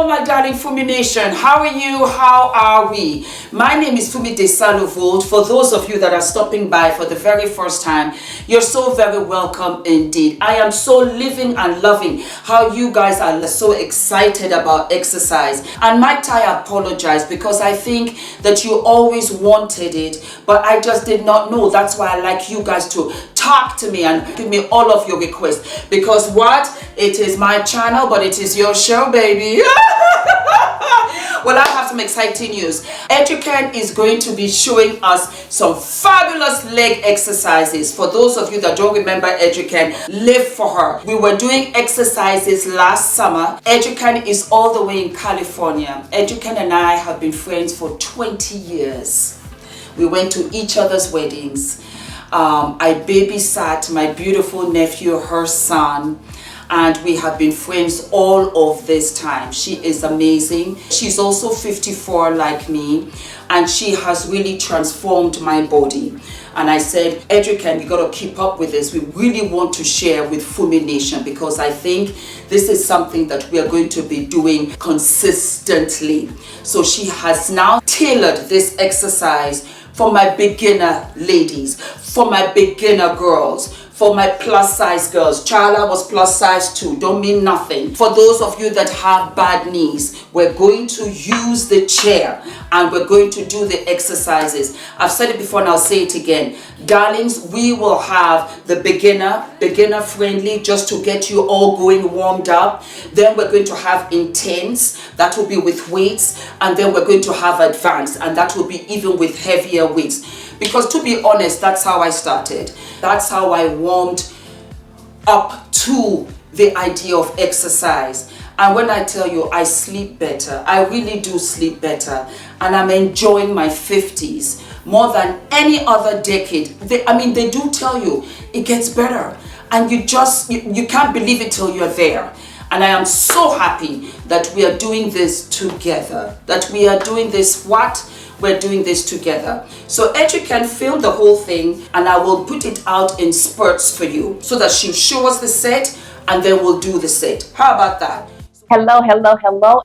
Hello, my darling Fumi Nation. How are you? How are we? My name is Fumidesaluvold. For those of you that are stopping by for the very first time, you're so very welcome indeed. I am so living and loving how you guys are so excited about exercise. And might I apologize because I think that you always wanted it, but I just did not know. That's why I like you guys to talk to me and give me all of your requests, because what? It is my channel, but it is your show, baby. Well, I have some exciting news. ENITAN is going to be showing us some fabulous leg exercises. For those of you that don't remember ENITAN, live for her. We were doing exercises last summer. ENITAN is all the way in California. ENITAN and I have been friends for 20 years. We went to each other's weddings. I babysat my beautiful nephew, her son, and we have been friends all of this time. She is amazing. She's also 54 like me, and she has really transformed my body. And I said, ENITAN, you got to keep up with this. We really want to share with Fumi Nation, because I think this is something that we are going to be doing consistently. So she has now tailored this exercise for my beginner ladies, for my beginner girls, for my plus size girls. Charla was plus size too, don't mean nothing. For those of you that have bad knees, we're going to use the chair and we're going to do the exercises. I've said it before and I'll say it again. Darlings, we will have the beginner friendly, just to get you all going warmed up. Then we're going to have intense, that will be with weights, and then we're going to have advanced, and that will be even with heavier weights. Because to be honest, that's how I started. That's how I warmed up to the idea of exercise. And when I tell you I sleep better, I really do sleep better. And I'm enjoying my 50s more than any other decade. They do tell you it gets better. And you can't believe it till you're there. And I am so happy that we are doing this together. That we are doing this we're doing this together. So ENITAN film the whole thing, and I will put it out in spurts for you, so that she'll show us the set and then we'll do the set. How about that? Hello.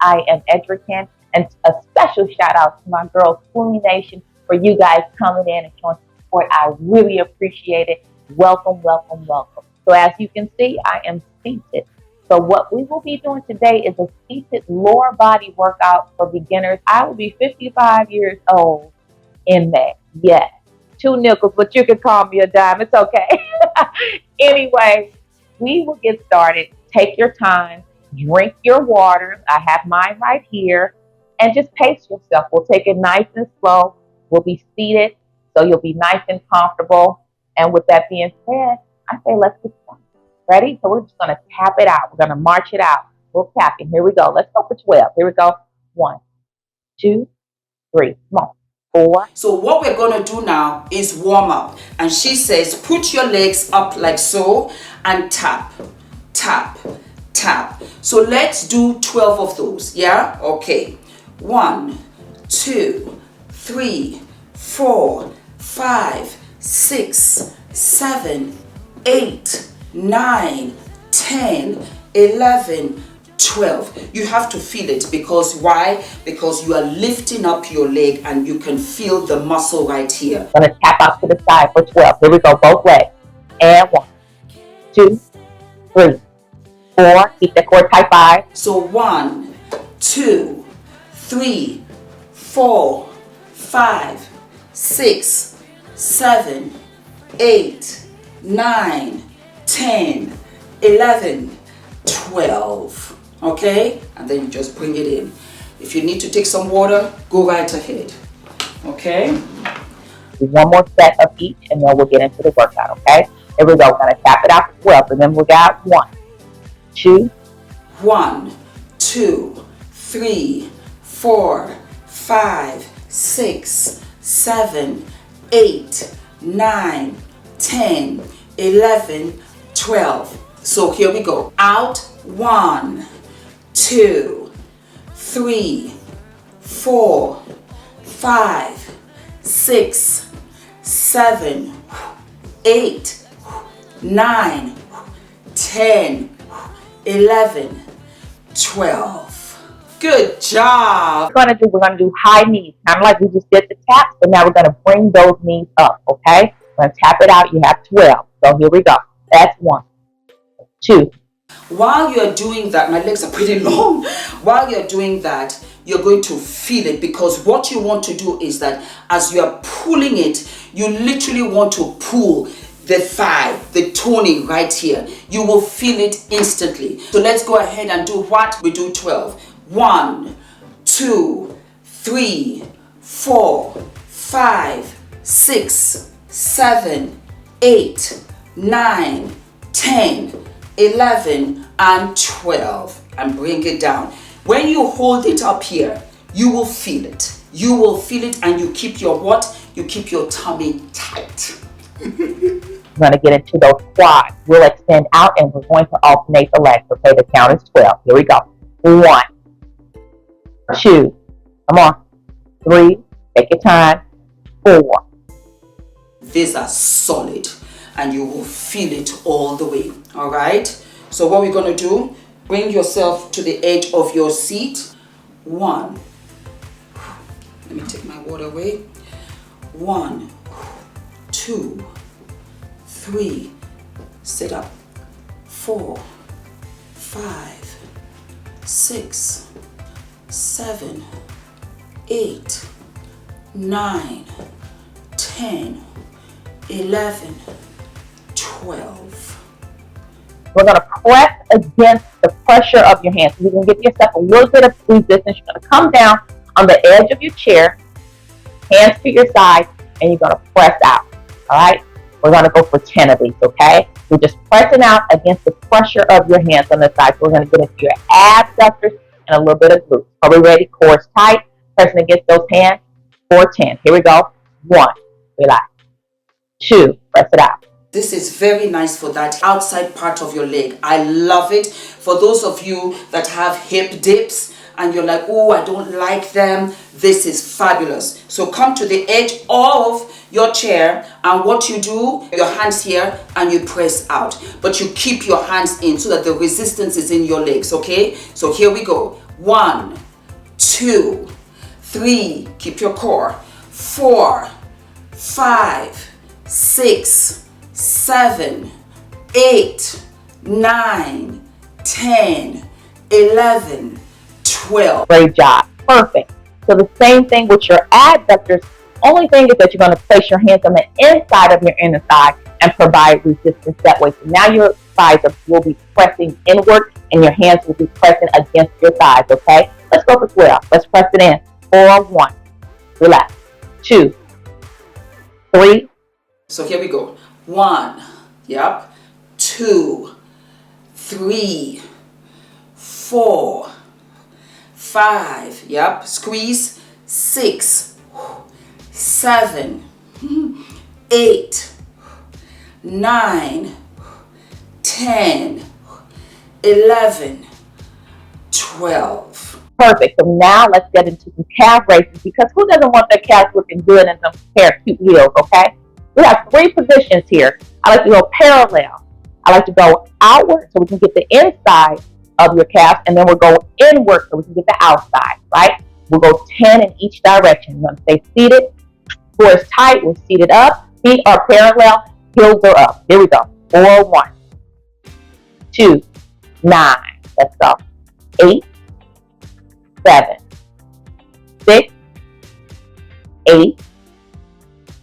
I am ENITAN, and a special shout out to my girls, Fumi Nation, for you guys coming in and showing support. I really appreciate it. Welcome. So as you can see, I am seated. So what we will be doing today is a seated lower body workout for beginners. I will be 55 years old in May. Yes, 2 nickels, but you can call me a dime. It's okay. Anyway, we will get started. Take your time. Drink your water. I have mine right here. And just pace yourself. We'll take it nice and slow. We'll be seated, so you'll be nice and comfortable. And with that being said, I say let's get started. Ready? So we're just going to tap it out. We're going to march it out. We'll tap it. Here we go. Let's go for 12. Here we go. 1, 2, 3. Come on. 4. So what we're going to do now is warm up. And she says, put your legs up like so and tap, tap, tap. So let's do 12 of those. Yeah? Okay. 1, 2, 3, 4, 5, 6, 7, 8, 9, 10, 11, 12. You have to feel it, because why? Because you are lifting up your leg and you can feel the muscle right here. I'm going to tap out to the side for 12. Here we go, both legs. And 1, 2, 3, 4. Keep the core tight. 5. So 1, 2, 3, 4, 5, 6, 7, 8, 9, 10, 11, 12. Okay? And then you just bring it in. If you need to take some water, go right ahead. Okay? Do one more set of each, and then we'll get into the workout. Okay? Here we go. We're going to tap it out for 12. And then we got 1, 2. 1, 2, 3, 4, 5, 6, 7, 8, 9, 10, 11, 12. So here we go. Out. 1, 2, 3, 4, 5, 6, 7, 8, 9, 10, 11, 12. Good job. We're gonna do high knees, kind of like we just did the taps, but now we're gonna bring those knees up, okay? We're gonna tap it out. You have 12. So here we go. That's 1, 2. While you're doing that, my legs are pretty long. While you're doing that, you're going to feel it, because what you want to do is that as you are pulling it, you literally want to pull the thigh, the toning right here. You will feel it instantly. So let's go ahead and do what? We do 12. 1, 2, 3, 4, 5, 6, 7, 8, 9, 10, 11, and 12. And bring it down. When you hold it up here, you will feel it. You will feel it, and you keep your what? You keep your tummy tight. We're going to get into those quads. We'll extend out, and we're going to alternate the legs. Okay, the count is 12. Here we go. 1, 2, come on. 3, take your time. 4. These are solid, and you will feel it all the way. All right. So what we're going to do, bring yourself to the edge of your seat. 1. Let me take my water away. 1, 2, 3. Sit up. 4, 5, 6, 7, 8, 9, 10, 11, 12. We're going to press against the pressure of your hands. So you can give yourself a little bit of resistance. You're going to come down on the edge of your chair, hands to your side, and you're going to press out. All right? We're going to go for 10 of these, okay? We're just pressing out against the pressure of your hands on the side. So we're going to get into your abductors and a little bit of glutes. Are we ready? Core is tight. Pressing against those hands for 10. Here we go. 1, relax. 2, press it out. This is very nice for that outside part of your leg. I love it. For those of you that have hip dips and you're like, oh, I don't like them, this is fabulous. So come to the edge of your chair, and what you do, your hands here, and you press out. But you keep your hands in so that the resistance is in your legs, okay? So here we go. 1, 2, 3, keep your core. 4, 5, 6, 7, 8, 9, 10, 11, 12. Great job. Perfect. So the same thing with your adductors. Only thing is that you're going to place your hands on the inside of your inner thigh and provide resistance that way. So now your thighs will be pressing inward and your hands will be pressing against your thighs, okay? Let's go for 12. Let's press it in. 4, 1. Relax. 2, 3. So here we go. 1, yep. 2, 3, 4, 5, yep. Squeeze. 6, 7, 8, 9, 10, 11, 12. Perfect. So now let's get into some calf raises, because who doesn't want their calves looking good and some pair of cute heels, okay? We have 3 positions here. I like to go parallel. I like to go outward so we can get the inside of your calf, and then we'll go inward so we can get the outside, right? We'll go 10 in each direction. We're going to stay seated. Core is tight. We're seated up. Feet are parallel. Heels are up. Here we go. 4, 1, 2, 9. Let's go. 8, 7, 6, 8,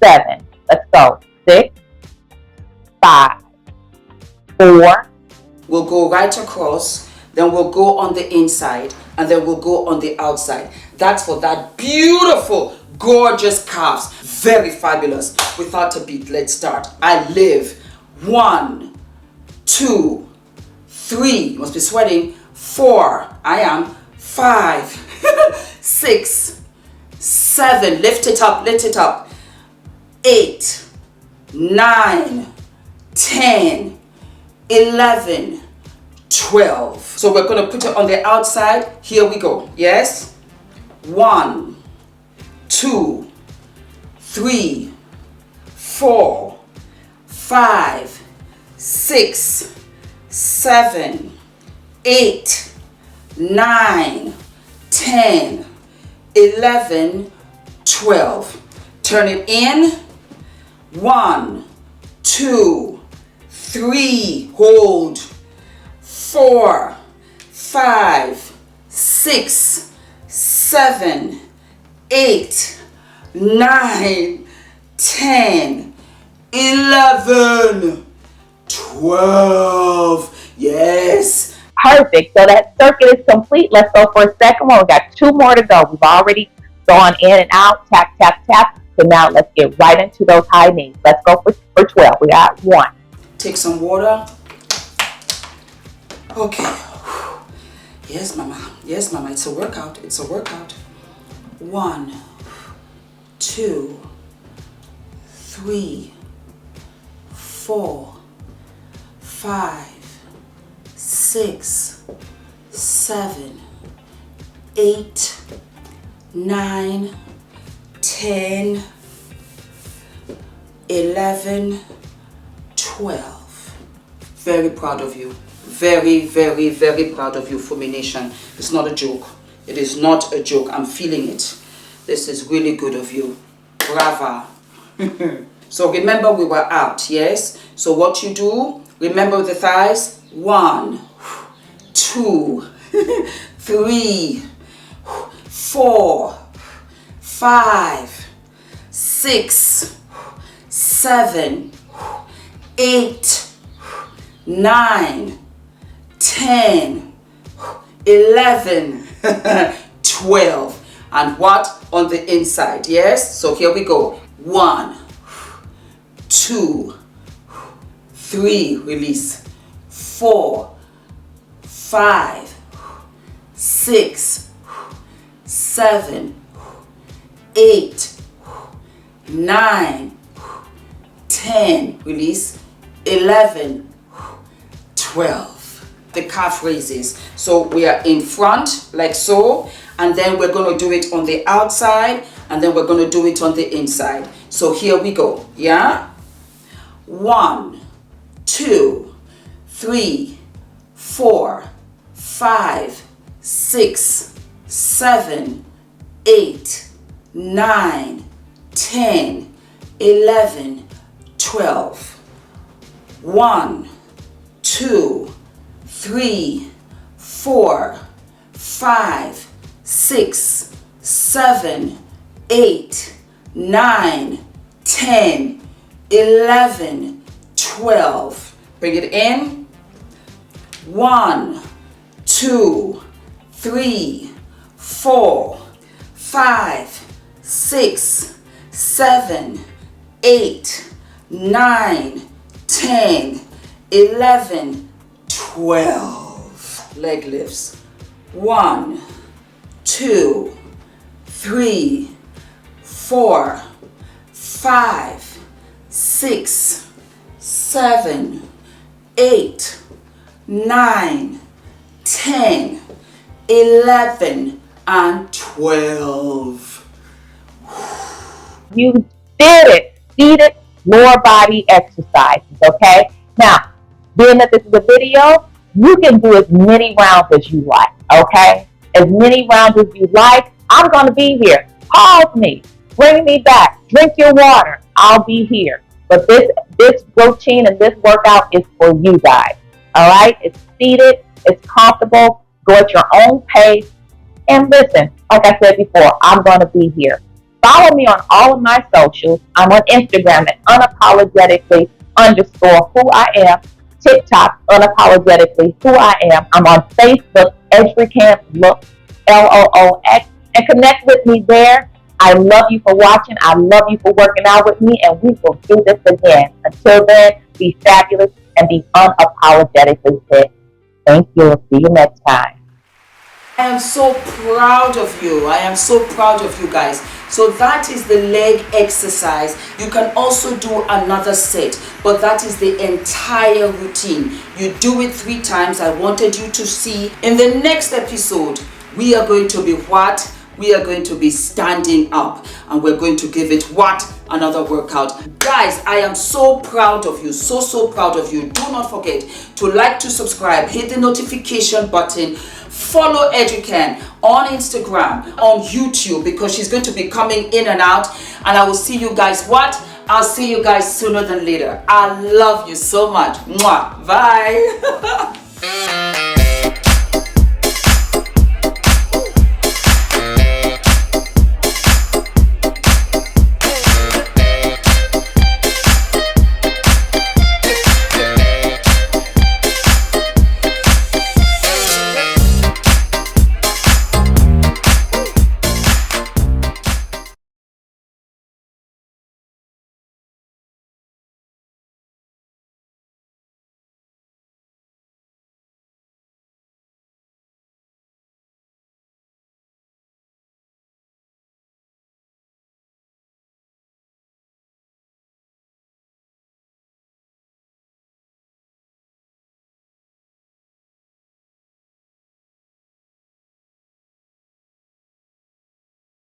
7. Let's go. 6, 5, 4. We'll go right across, then we'll go on the inside, and then we'll go on the outside. That's for that beautiful, gorgeous calves. Very fabulous. Without a beat, let's start. I live. 1, 2, 3. You must be sweating. 4. I am. 5, 6, 7. Lift it up, lift it up. 8, 9, 10, 11, 12. So we're going to put it on the outside. Here we go. Yes. 1, 2, 3, 4, 5, 6, 7, 8, 9, 10, 11, 12. Turn it in. 1, 2, 3, hold. 4, 5, 6, 7, 8, 9, 10, 11, 12. Yes. Perfect. So that circuit is complete. Let's go for a second one. We got 2 more to go. We've already gone in and out. Tap, tap, tap. So now let's get right into those high knees. Let's go for 12. We got 1. Take some water. Okay. Yes, mama. Yes, mama. It's a workout. It's a workout. 1, 2, 3, 4, 5, 6, 7, 8, 9, 10, 11, 12. Very proud of you. Very, very, very proud of you, Fumi Nation. It's not a joke. It is not a joke. I'm feeling it. This is really good of you. Brava. So remember we were out, yes? So what you do, remember the thighs. 1, 2, 3, 4, 5, 6, 7, 8, 9, 10, 11, 12. And what? On the inside, yes? So here we go. 1, 2, 3, release. 4, 5, 6, 7, 8, 9, 10, release. 11, 12. The calf raises. So we are in front like so, and then we're going to do it on the outside, and then we're going to do it on the inside. So here we go. Yeah. 1, 2, 3, 4, 5, 6, 7, 8, 9, 10, 11, 12. 1, 2, 3, 4, 5, 6, 7, 8, 9, 10, 11, 12. Bring it in. 1, 2, 3, 4, 5, 6, 7, 8, 9, 10, 11, 12. Leg lifts. 1, 2, 3, 4, 5, 6, 7, 8, 9, 10, 11, and 12. You did it. Seated lower body exercises, okay? Now, being that this is a video, you can do as many rounds as you like, okay? As many rounds as you like. I'm going to be here. Pause me. Bring me back. Drink your water. I'll be here. But this routine and this workout is for you guys, all right? It's seated. It's comfortable. Go at your own pace. And listen, like I said before, I'm going to be here. Follow me on all of my socials. I'm on Instagram at unapologetically_who I am. TikTok, unapologetically who I am. I'm on Facebook, Edrican Look, LOOX, and connect with me there. I love you for watching. I love you for working out with me, and we will do this again. Until then, be fabulous and be unapologetically fit. Thank you. See you next time. I am so proud of you. I am so proud of you guys. So that is the leg exercise. You can also do another set, but that is the entire routine. You do it 3 times. I wanted you to see. In the next episode, we are going to be what? We are going to be standing up, and we're going to give it what? Another workout. Guys, I am so proud of you. So proud of you. Do not forget to like, to subscribe, hit the notification button, Follow EduCan on Instagram, on YouTube, because she's going to be coming in and out. And I will see you guys I'll see you guys sooner than later. I love you so much. Mwah. Bye.